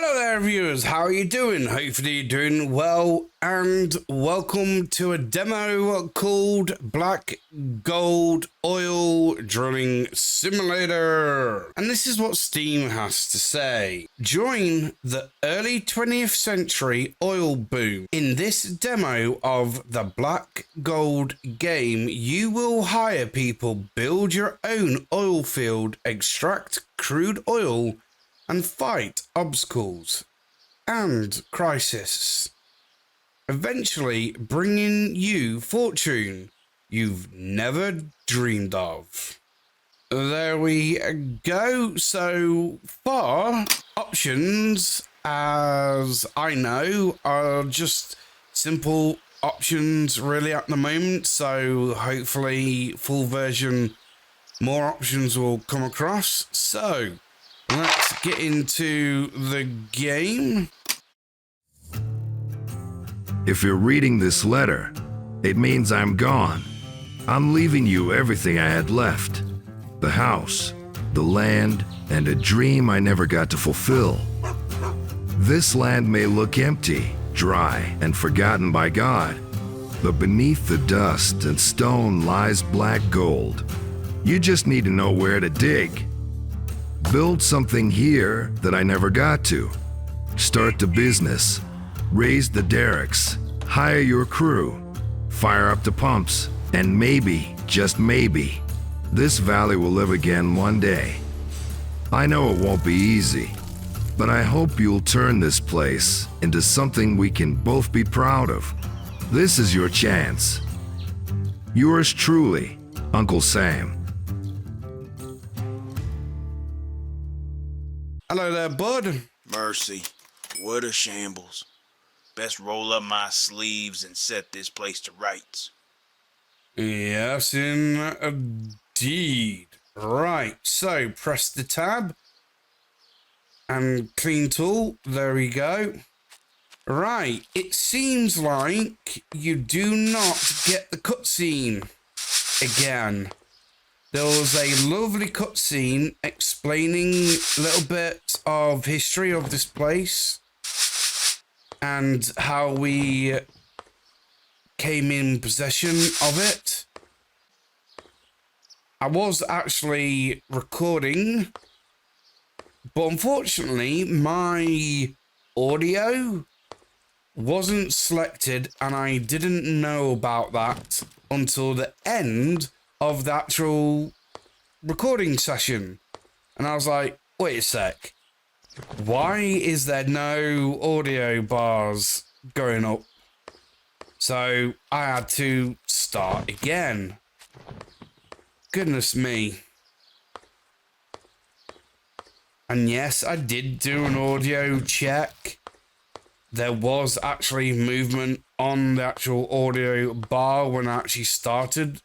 Hello there viewers, how are you doing? Hopefully you're doing well, and welcome to a demo called Black Gold Oil Drilling Simulator. And this is what Steam has to say. During the early 20th century oil boom, in this demo of the Black Gold game, you will hire people, build your own oil field, extract crude oil, and fight obstacles and crises, eventually bringing you fortune you've never dreamed of. There we go. So far, options, as I know, are just simple options really at the moment. So hopefully full version, more options will come across. So let's get into the game. If you're reading this letter, it means I'm gone. I'm leaving you everything I had left. The house, the land, and a dream I never got to fulfill. This land may look empty, dry, and forgotten by God, but beneath the dust and stone lies black gold. You just need to know where to dig. Build something here that I never got to. Start the business. Raise the derricks. Hire your crew. Fire up the pumps. And maybe, just maybe, this valley will live again one day. I know it won't be easy, but I hope you'll turn this place into something we can both be proud of. This is your chance. Yours truly, Uncle Sam. Hello there, bud. Mercy, what a shambles. Best roll up my sleeves and set this place to rights. Yes, indeed. Right, so press the tab and clean tool. There we go. Right, it seems like you do not get the cutscene again. There was a lovely cutscene explaining a little bit of history of this place and how we came in possession of it. I was actually recording, but unfortunately my audio wasn't selected, and I didn't know about that until the end of the actual recording session. And I was like, wait a sec, why is there no audio bars going up? So I had to start again. Goodness me. And yes, I did do an audio check. There was actually movement on the actual audio bar when I actually started.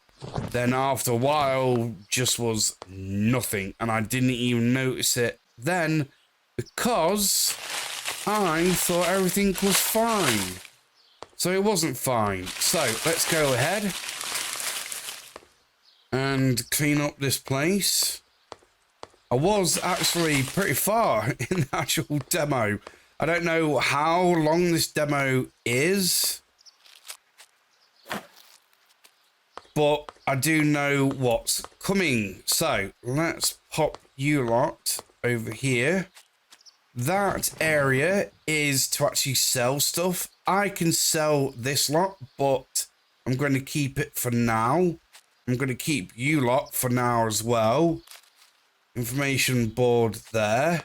Then after a while, just was nothing, and I didn't even notice it then because I thought everything was fine. So it wasn't fine. So let's go ahead and clean up this place. I was actually pretty far in the actual demo. I don't know how long this demo is, but I do know what's coming. So let's pop you lot over here. That area is to actually sell stuff. I can sell this lot, but I'm going to keep it for now. I'm going to keep you lot for now as well. Information board there.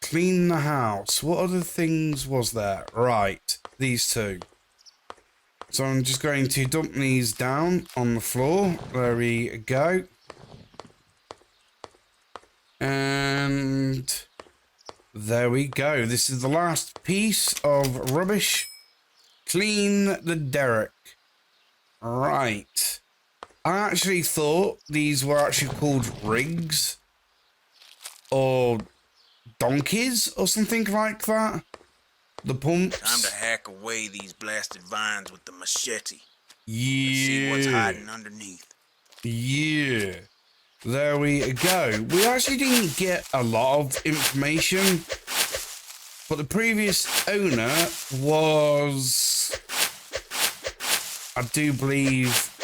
Clean the house. What other things was there? Right, these two. So I'm just going to dump these down on the floor. There we go. And there we go. This is the last piece of rubbish. Clean the derrick. Right. I actually thought these were actually called rigs or donkeys or something like that. The pumps. Time to hack away these blasted vines with the machete. Yeah. Let's see what's hiding underneath. Yeah. There we go. We actually didn't get a lot of information But the previous owner was, I do believe,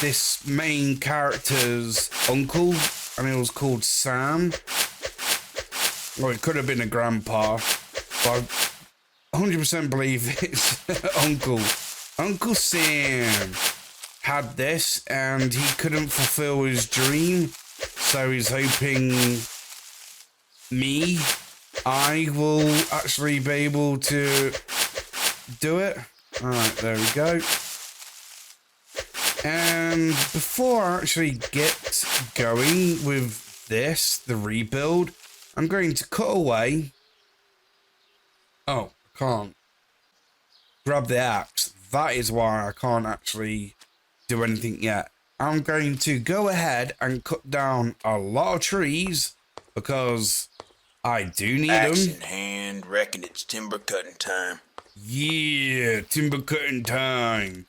this main character's uncle, and it was called Sam. Or it could have been a grandpa, but I 100% believe it's uncle. Uncle Sam had this, and he couldn't fulfill his dream, so he's hoping I will actually be able to do it. Alright, there we go. And before I actually get going with this, the rebuild, I'm going to cut away. Oh, I can't grab the axe. That is why I can't actually do anything yet. I'm going to go ahead and cut down a lot of trees because I do need them. Axe in hand, reckon it's timber cutting time. Yeah, timber cutting time.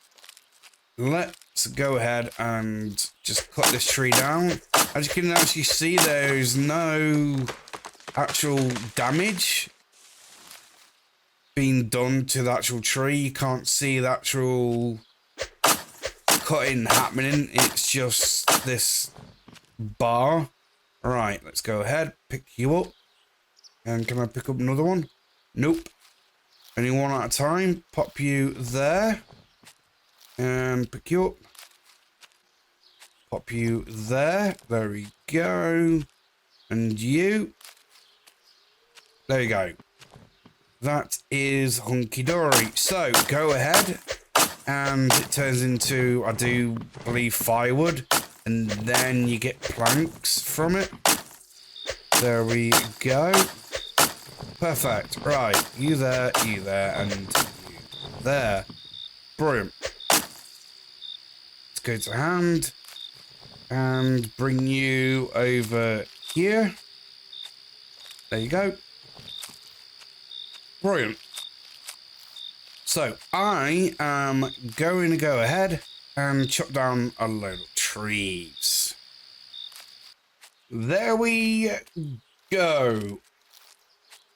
Let's go ahead and just cut this tree down. As you can actually see, there's no actual damage being done to the actual tree. You can't see the actual cutting happening. It's just this bar. Alright, let's go ahead, pick you up. And can I pick up another one? Nope. Only one at a time. Pop you there. And pick you up. Pop you there. There we go. And you. There you go. That is hunky-dory. So, go ahead. And it turns into, I do believe, firewood. And then you get planks from it. There we go. Perfect. Right. You there, and you there. Brilliant. Let's go to hand. And bring you over here. There you go. Brilliant. So, I am going to go ahead and chop down a load of trees. There we go.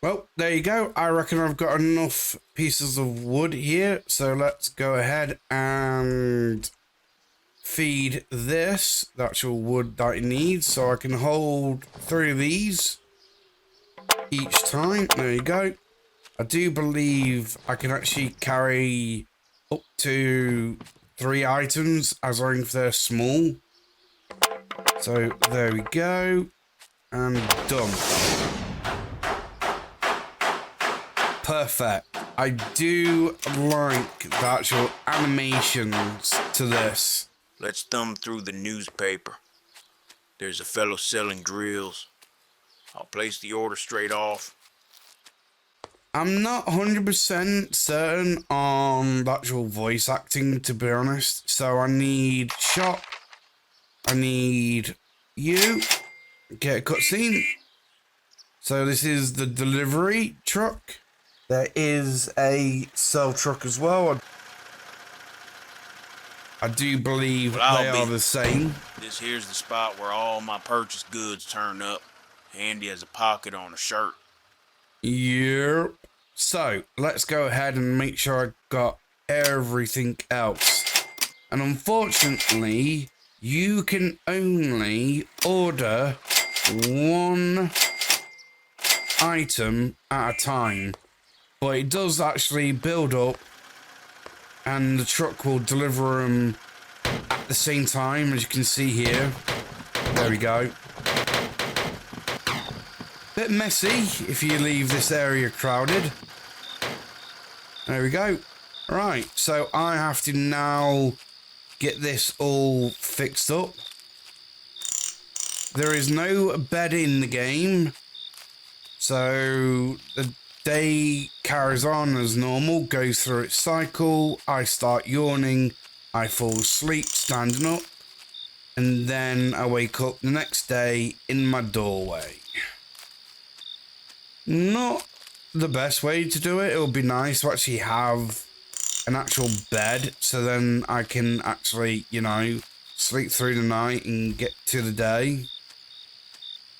Well, there you go. I reckon I've got enough pieces of wood here. So let's go ahead and feed this, the actual wood that it needs. So I can hold 3 of these each time. There you go. I do believe I can actually carry up to 3 items as long as they're small. So there we go. And done. Perfect. I do like the actual animations to this. Let's thumb through the newspaper. There's a fellow selling drills. I'll place the order straight off. I'm not 100% certain on the actual voice acting, to be honest. So I need shot. I need you. Get a cutscene. So this is the delivery truck. There is a sell truck as well. I do believe they are the same. This here's the spot where all my purchased goods turn up. Handy as a pocket on a shirt. Yep. So, let's go ahead and make sure I got everything else. And unfortunately, you can only order 1 item at a time. But it does actually build up, and the truck will deliver them at the same time, as you can see here. There we go. Bit messy if you leave this area crowded. There we go. Right, so I have to now get this all fixed up. There is no bed in the game, so the day carries on as normal, goes through its cycle. I start yawning, I fall asleep standing up, and then I wake up the next day in my doorway. Not the best way to do it. It would be nice to actually have an actual bed, so then I can actually, you know, sleep through the night and get to the day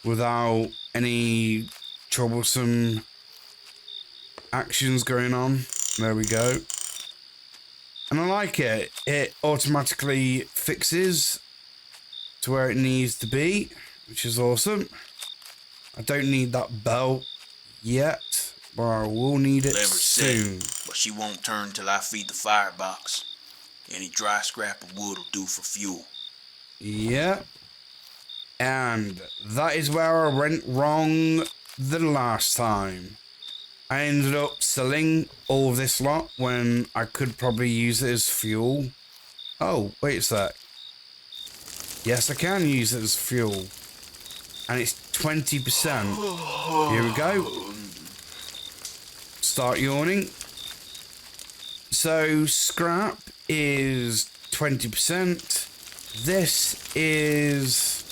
without any troublesome actions going on. There we go. And I like it. It automatically fixes to where it needs to be, which is awesome. I don't need that belt yet, but I will need it soon. But she won't turn till I feed the firebox. Any dry scrap of wood will do for fuel. Yeah. And that is where I went wrong the last time. I ended up selling all of this lot when I could probably use it as fuel. Oh, wait a sec. Yes, I can use it as fuel. And it's 20%. Here we go. Start yawning. So, scrap is 20%. This is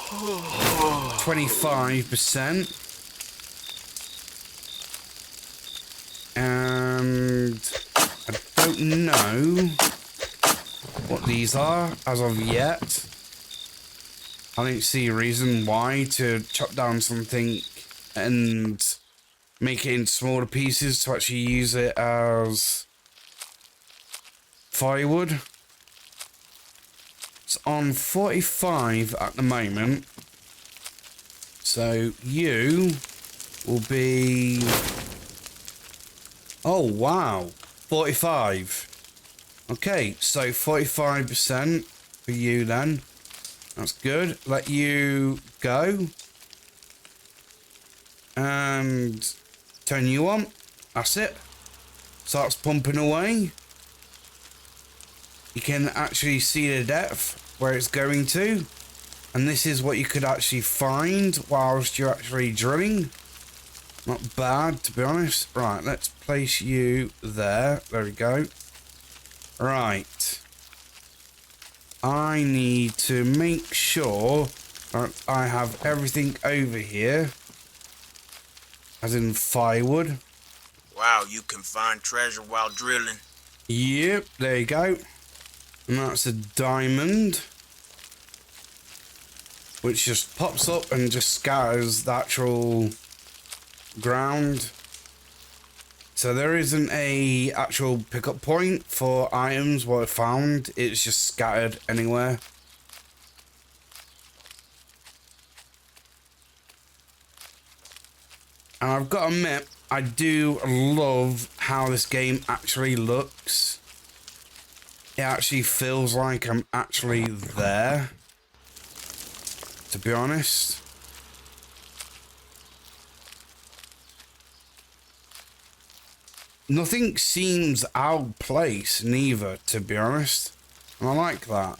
25%. And I don't know what these are as of yet. I don't see a reason why to chop down something and make it in smaller pieces to actually use it as firewood. It's on 45 at the moment. So you will be... Oh, wow. 45. Okay, so 45% for you then. That's good. Let you go. And turn you on. That's it. Starts pumping away. You can actually see the depth where it's going to. And this is what you could actually find whilst you're actually drilling. Not bad, to be honest. Right, let's place you there. There we go. Right. I need to make sure that I have everything over here. As in firewood. Wow, you can find treasure while drilling. Yep, there you go. And that's a diamond. Which just pops up and just scatters the actual ground. So there isn't a actual pickup point for items what I found. It's just scattered anywhere. And I've got to admit, I do love how this game actually looks. It actually feels like I'm actually there, to be honest. Nothing seems out of place, neither, to be honest. And I like that.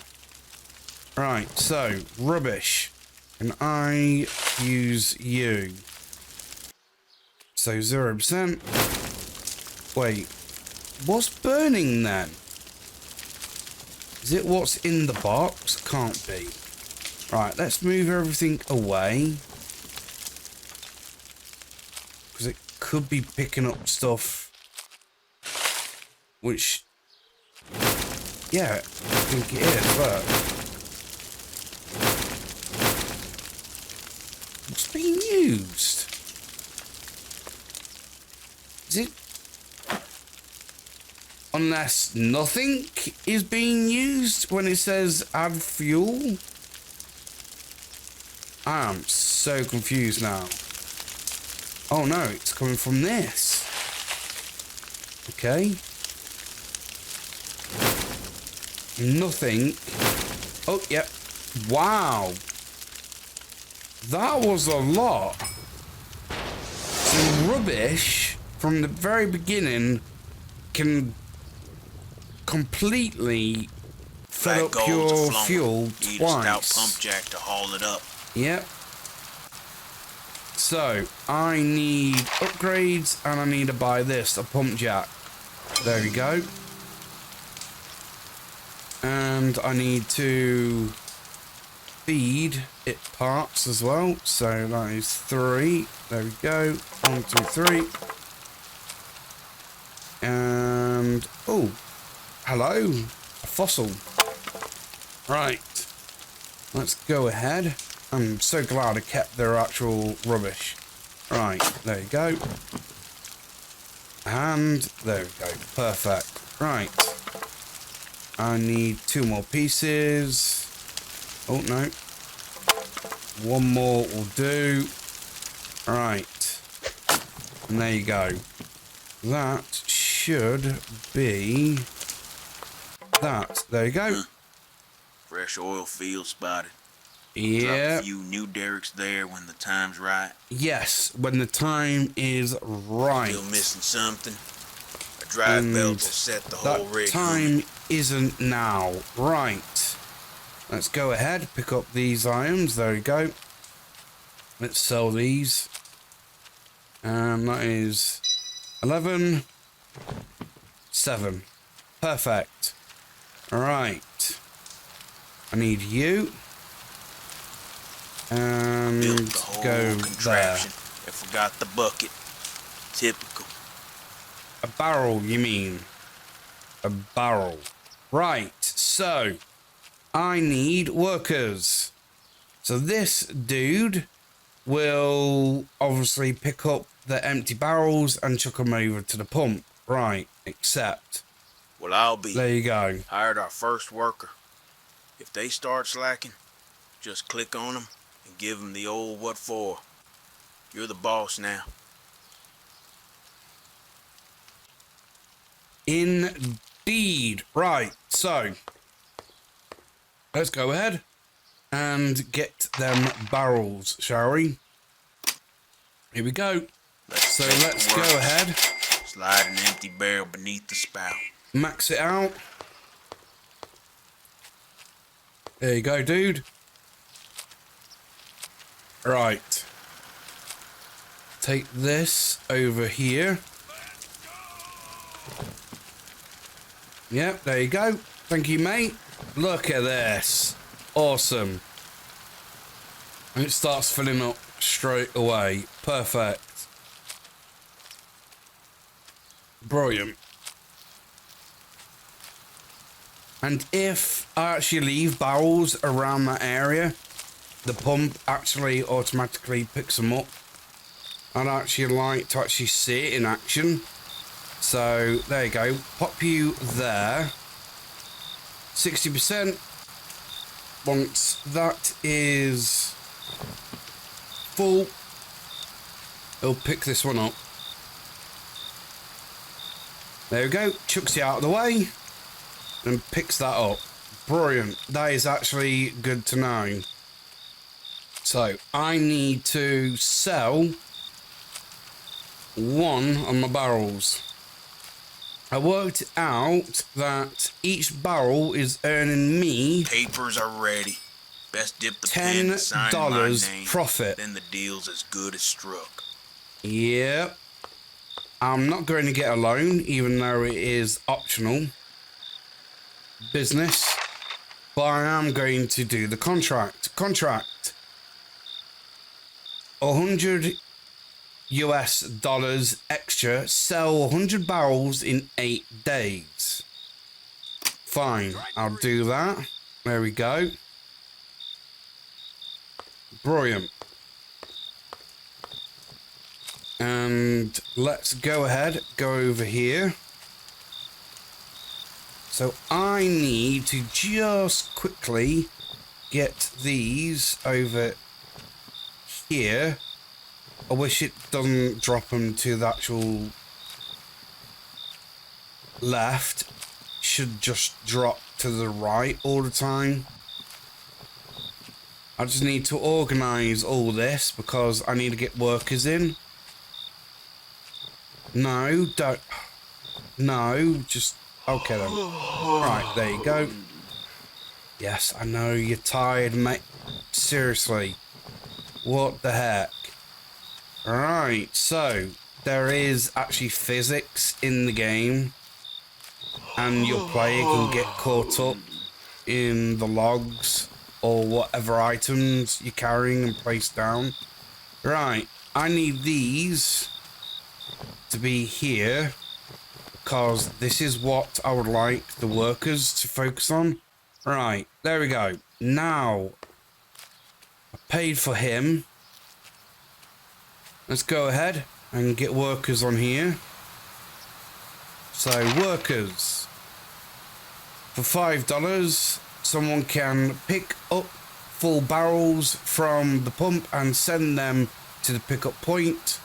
Right, so, rubbish. Can I use you? So, 0%. Wait, what's burning then? Is it what's in the box? Can't be. Right, let's move everything away. Because it could be picking up stuff. Which, yeah, I think it is, look. What's being used? Is it? Unless nothing is being used when it says add fuel? I'm so confused now. Oh no, it's coming from this. Okay. Nothing. Oh, yeah. Wow. That was a lot. The rubbish from the very beginning can completely fill up your fuel Need twice. a stout pump jack to haul it up. Yep. So, I need upgrades and I need to buy this, a pump jack. There we go. And I need to feed it parts as well. So that is 3. There we go. 1, 2, 3. And, oh, hello, a fossil. Right, let's go ahead. I'm so glad I kept their actual rubbish. Right, there you go. And there we go. Perfect. Right. I need 2 more pieces. Oh, no. 1 more will do. Right. And there you go. That should be that. There you go. Fresh oil field spotted. Drop Yeah. a few new derricks there when the time's right. Yes, when the time is right. Still missing something? A drive belt will set the whole That rig time moving. isn't now. Right. Let's go ahead, pick up these items. There we go. Let's sell these. And that is 11. 7. Perfect. Alright. I need you. And Built the whole go there. contraption and forgot the bucket. Typical. A barrel, you mean? A barrel. Right, so I need workers. So this dude will obviously pick up the empty barrels and chuck them over to the pump. Right, except, Well, I'll be. there you go. Hired our first worker. If they start slacking, just click on them and give them the old what for. You're the boss now. Indeed. Right, so let's go ahead and get them barrels, shall we? Here we go. Let's Let's go ahead, Slide an empty barrel beneath the spout. max it out. There you go, dude. Right. Take this over here. Yep, there you go. Thank you, mate. Look at this. Awesome. And it starts filling up straight away. Perfect. Brilliant. And if I actually leave barrels around that area, the pump actually automatically picks them up. I'd actually like to actually see it in action. So there you go. Pop you there. 60%. Once that is full, it'll pick this one up. There we go. Chucks it out of the way and picks that up. Brilliant. That is actually good to know. So I need to sell 1 on my barrels. I worked out that each barrel is earning me Papers are ready. Best dip the pen and sign my $10 name. profit. Then the deal's as good as struck. Yep. I'm not going to get a loan, even though it is optional business. But I am going to do the contract. Contract. $100 US extra. Sell 100 barrels in 8 days. Fine. I'll do that. There we go. Brilliant. And let's go ahead, go over here. So I need to just quickly get these over here. I wish it doesn't drop them to the actual left. Should just drop to the right all the time. I just need to organize all this because I need to get workers in. No, don't. No, just... Okay then. Right, there you go. Yes, I know you're tired, mate. Seriously. What the heck? Right, so there is actually physics in the game. And your player can get caught up in the logs or whatever items you're carrying and place down. Right, I need these to be here because this is what I would like the workers to focus on. Right, there we go. Now, I paid for him. let's go ahead and get workers on here. So workers, for $5, someone can pick up full barrels from the pump and send them to the pickup point.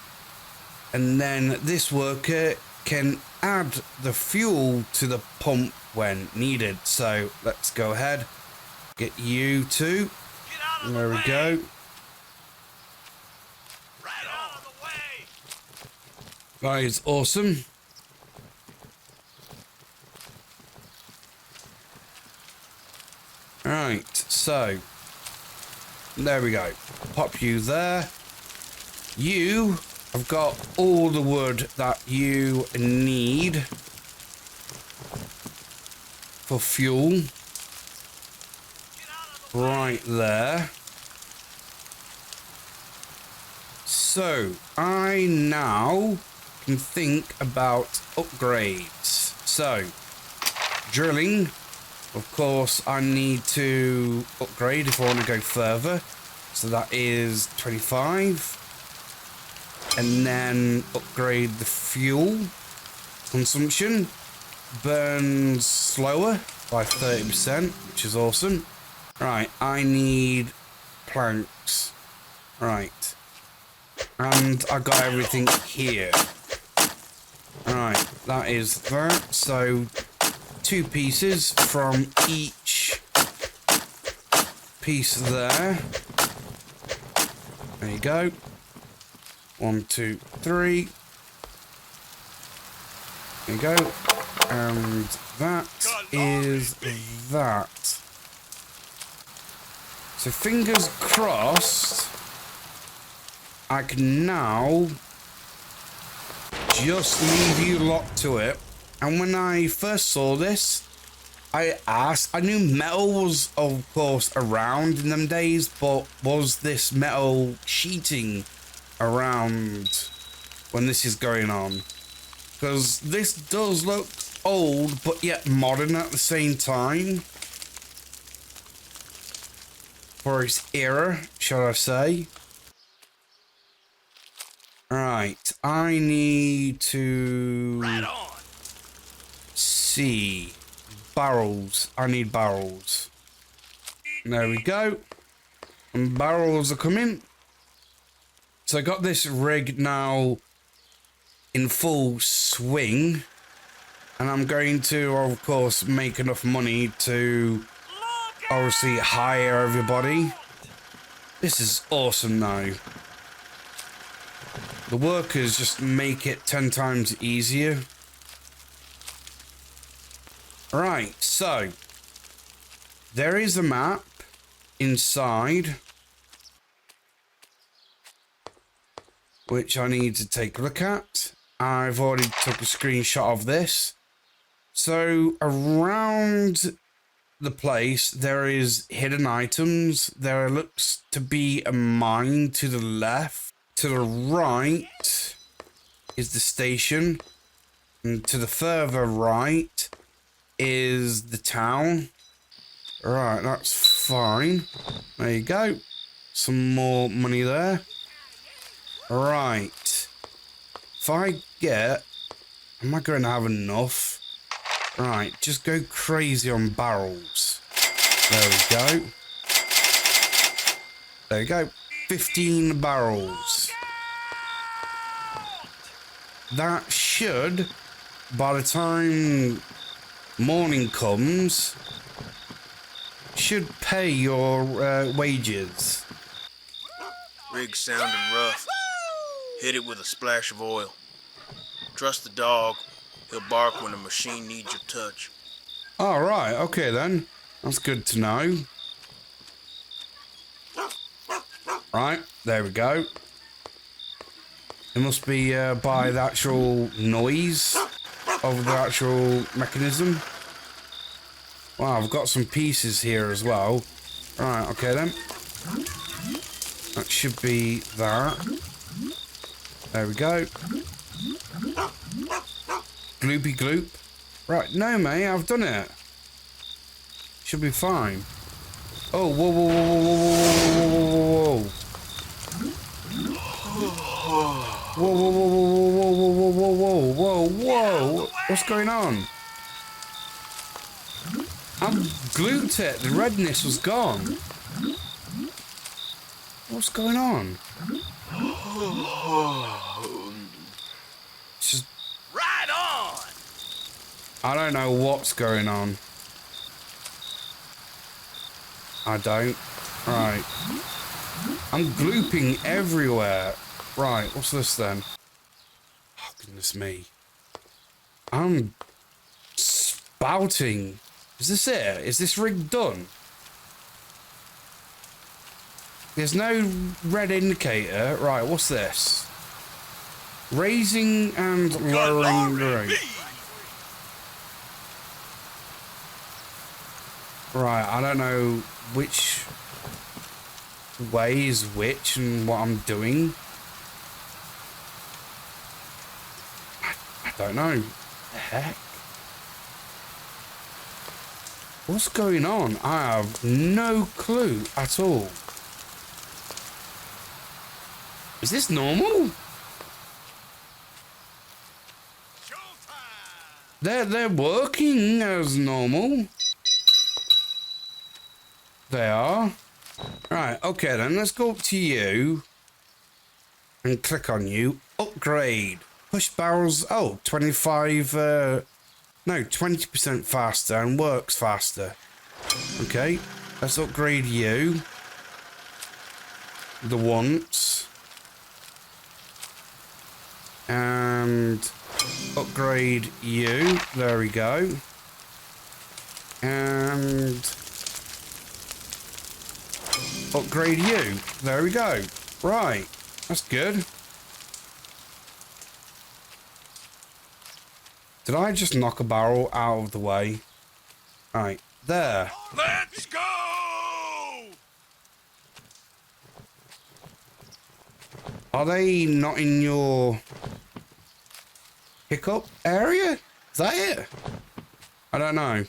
And then this worker can add the fuel to the pump when needed. So let's go ahead, get you two. There we go. That is awesome. Right, so there we go. Pop you there. You have got all the wood that you need for fuel. Right there. So I now can think about upgrades. So drilling, of course, I need to upgrade if I want to go further. So that is 25. And then upgrade the fuel consumption. Burns slower by 30%, which is awesome. Right, I need planks. Right. And I got everything here. Right, that is that. So 2 pieces from each piece there. There you go. 1, 2, 3. There you go. And that is that. So fingers crossed, I can now just leave you locked to it. And when I first saw this, I asked, I knew metal was of course around in them days, but was this metal sheeting around when this is going on? Because this does look old, but yet modern at the same time. For its era, shall I say. Right, I need to see barrels. I need barrels. There we go. And barrels are coming. So I got this rig now in full swing. And I'm going to, of course, make enough money to obviously hire everybody. This is awesome now. The workers just make it 10 times easier. Right, so there is a map inside which I need to take a look at. I've already took a screenshot of this. So around the place there is hidden items. There looks to be a mine to the left. To the right is the station, and to the further right is the town. Right, that's fine. There you go. Some more money there. Right. If I get... Am I going to have enough? Right, just go crazy on barrels. There we go. There you go. 15 barrels. That should, by the time morning comes, should pay your wages. Rig's sounding rough. Hit it with a splash of oil. Trust the dog. He'll bark when the machine needs your touch. All right, okay then. That's good to know. Right, there we go. It must be by the actual noise of the actual mechanism. Wow, I've got some pieces here as well. Right, okay then. That should be that. There we go. Gloopy gloop. Right, no mate, I've done it. Should be fine. Oh, whoa, whoa, whoa, whoa, whoa, whoa, whoa, whoa. Whoa, whoa, whoa, whoa, whoa, whoa, whoa, whoa, whoa, whoa. What's going on? I'm glued to it. The redness was gone. What's going on? It's just... Right on! I don't know what's going on. I don't. Right. I'm glooping everywhere. Right, what's this then? Oh, goodness me. I'm spouting. Is this it? Is this rig done? There's no red indicator. Right, what's this? Raising and lowering the rig. Right, I don't know which way is which and what I'm doing. I don't know. The heck? What's going on? I have no clue at all. Is this normal? They're working as normal. They are. Right, okay then, let's go up to you and click on you. Upgrade. Push barrels, 25, no, 20% faster and works faster. Okay, let's upgrade you. The once. And upgrade you. There we go. And upgrade you. There we go. Right. That's good. Did I just knock a barrel out of the way? Right. There. Let's go! Are they not in your pickup area? Is that it? I don't know.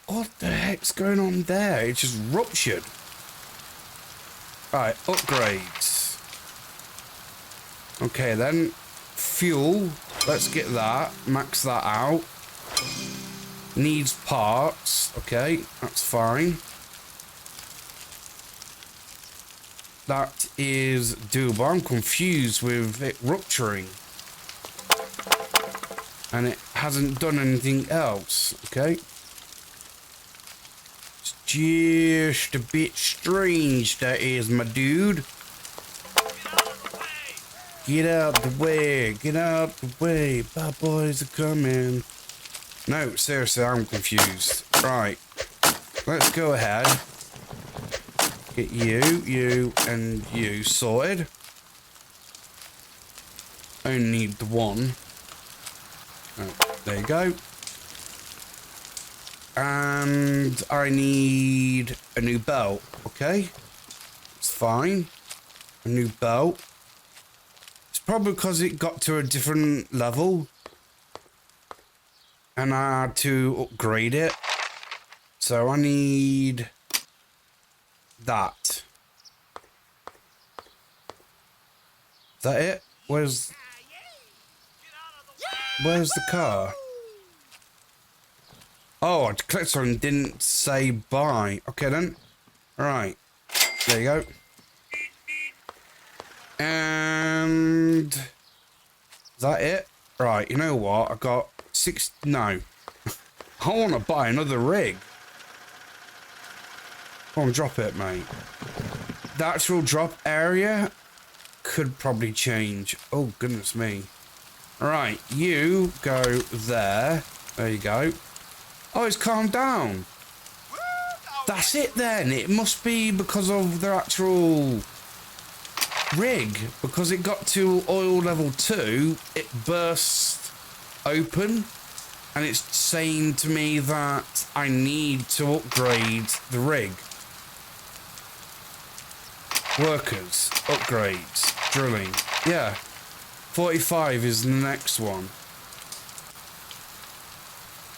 What the heck's going on there? It just ruptured. Right, upgrades. Okay then. Fuel. Let's get that. Max that out. Needs parts. Okay, that's fine. That is doable. I'm confused with it rupturing. And it hasn't done anything else. Okay. It's just a bit strange, that is, my dude. Get out the way. Get out the way. Bad boys are coming. No, seriously, I'm confused. Right. Let's go ahead. Get you, and you sorted. Only need the one. Oh, there you go. And I need a new belt. Okay. It's fine. A new belt. It's probably because it got to a different level. And I had to upgrade it. So I need that. Is that it? Where's the car? Oh, I clicked on it and didn't say bye. Okay then. Alright. There you go. And is that it? Right, you know what? I got 6. No. I want to buy another rig. Go on, drop it, mate. The actual drop area could probably change. Oh, goodness me. Right, you go there. There you go. Oh, it's calmed down. That's it then. It must be because of the actual rig. Because it got to oil level 2, it burst open. And it's saying to me that I need to upgrade the rig. Workers, upgrades, drilling. Yeah, 45 is the next one.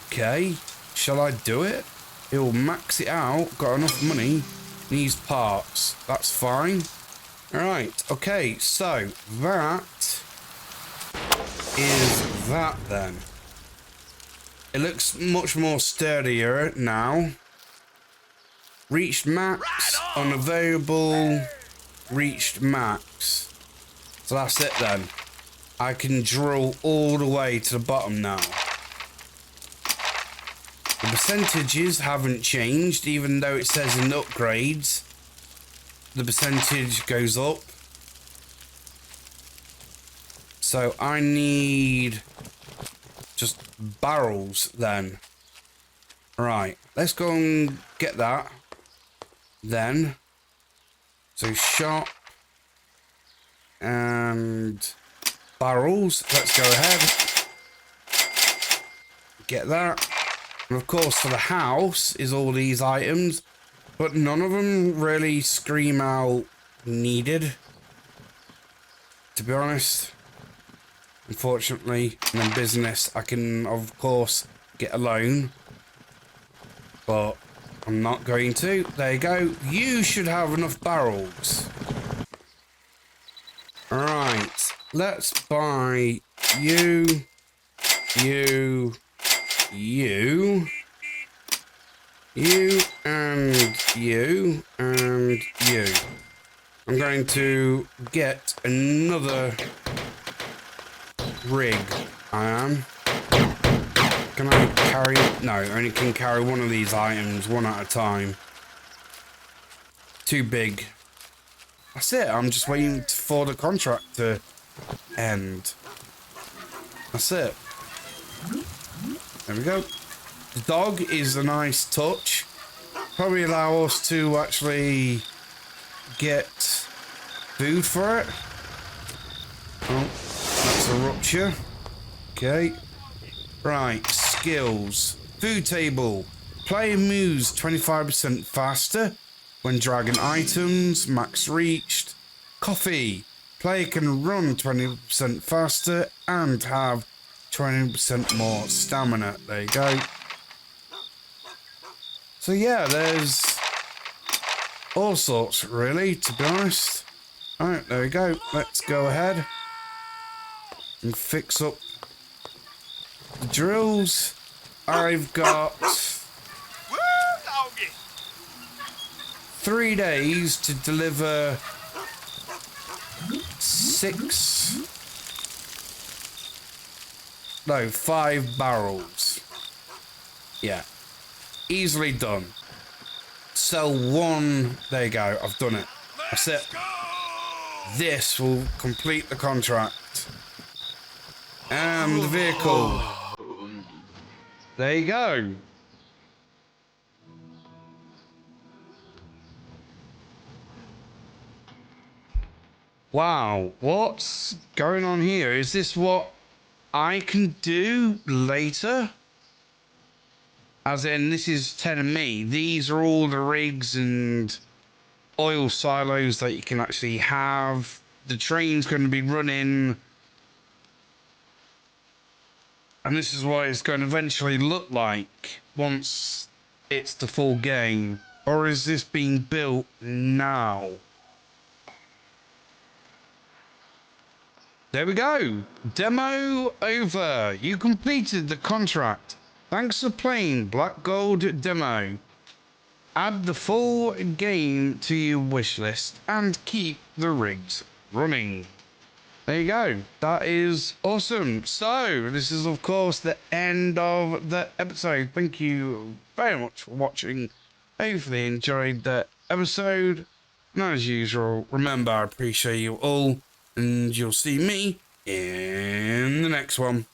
Okay, shall I do it? It will max it out, got enough money, needs parts. That's fine. Alright, okay, so that is that then. It looks much more sturdier now. Reached max, unavailable, reached max. So that's it then. I can drill all the way to the bottom now. The percentages haven't changed, even though it says in upgrades, the percentage goes up. So I need just barrels then. Right, let's go and get that. Then, so shop and barrels. Let's go ahead. Get that. And of course, for the house is all these items, but none of them really scream out needed. To be honest, unfortunately, in business, I can of course get a loan, but I'm not going to. There you go. You should have enough barrels. Alright, let's buy you, you, you, you, and you, and you. I'm going to get another rig. I am. Can I carry... No, I only can carry one of these items, one at a time. Too big. That's it, I'm just waiting for the contract to end. That's it. There we go. The dog is a nice touch. Probably allow us to actually get food for it. Oh, that's a rupture. Okay. Right, skills. Food table. Player moves 25% faster when dragging items. Max reached. Coffee. Player can run 20% faster and have 20% more stamina. There you go. So yeah, there's all sorts really, to be honest. Alright, there we go. Let's go ahead and fix up the drills. I've got 3 days to deliver 5 barrels. Yeah, easily done. Sell 1. There you go, I've done it. That's it. This will complete the contract. And the vehicle. There you go. Wow, what's going on here? Is this what I can do later? As in, this is telling me these are all the rigs and oil silos that you can actually have. The train's going to be running. And this is what it's going to eventually look like once it's the full game. Or is this being built now? There we go. Demo over. You completed the contract. Thanks for playing Black Gold Demo. Add the full game to your wishlist and keep the rigs running. There you go. That is awesome. So, this is, of course, the end of the episode. Thank you very much for watching. Hopefully you enjoyed the episode. And as usual, remember, I appreciate you all. And you'll see me in the next one.